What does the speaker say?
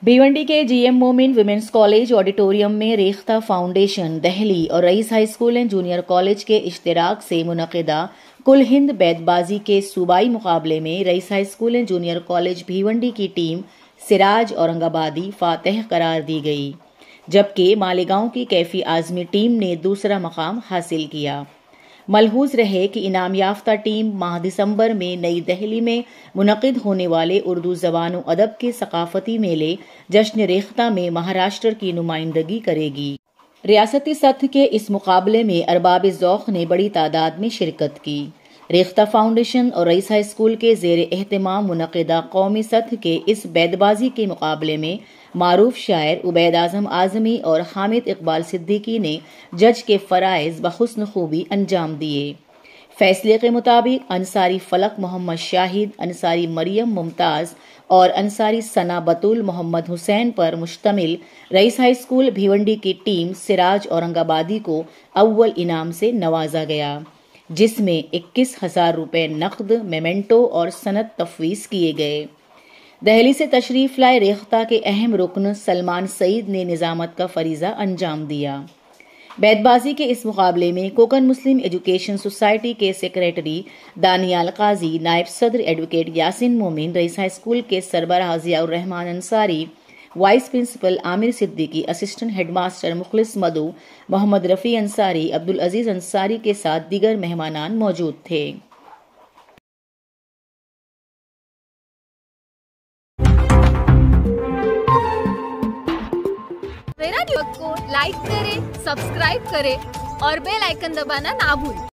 بھیونڈی کے G M Momin women's college auditorium میں Rekhta foundation Delhi اور Rais high school and junior college کے اشتراک سے منعقدہ کل ہند بیت بازی کے صوبائی مقابلے میں Rais high school and junior college Bhiwandi کی ٹیم سراج اورنگ آبادی فاتح قرار دی گئی، جبکہ مالیگاؤں کی کیفی اعظمی ٹیم نے دوسرا مقام حاصل کیا۔ ملحوظ رہے کہ انعام یافتہ ٹیم ماہ دسمبر میں نئی دہلی میں منعقد ہونے والے اردو زبان و ادب کے ثقافتی میلے جشن ریختہ میں مہاراشٹر کی نمائندگی کرے گی۔ ریاستی سطح کے اس مقابلے میں ارباب ذوق نے بڑی تعداد میں شرکت کی۔ ریختہ فاؤنڈیشن اور رئیس ہائی اسکول کے زیر اہتمام منعقدہ قومی سطح کے اس بیت بازی کے مقابلے میں معروف شاعر عبید اعظم اعظمی اور حامد اقبال صدیقی نے جج کے فرائض بحسن خوبی انجام دیے۔ فیصلے کے مطابق انصاری فلک محمد شاہد، انصاری مریم ممتاز اور انصاری ثنا بطول محمد حسین پر مشتمل رئیس ہائی اسکول بھیونڈی کی ٹیم سراج اورنگ آبادی کو اول انعام سے نوازا گیا، جس میں 21,000 روپے نقد، میمنٹو اور سند تفویض کیے گئے۔ دہلی سے تشریف لائے ریختہ کے اہم رکن سلمان سعید نے نظامت کا فریضہ انجام دیا۔ بیت بازی کے اس مقابلے میں کوکن مسلم ایجوکیشن سوسائٹی کے سیکریٹری دانیال قاضی، نائب صدر ایڈوکیٹ یاسین مومن، رئیس ہائی اسکول کے سربراہ ضیاء الرحمان انصاری، وائس پرنسپل عامر صدیقی، اسسٹنٹ ہیڈ ماسٹر مخلص مدو، محمد رفیع انصاری، عبدالعزیز انصاری کے ساتھ دیگر مہمانان موجود تھے۔ میرا نیوز کو لائک کریں، سبسکرائب کریں اور بیل آئیکن دبانا نہ بھولیں۔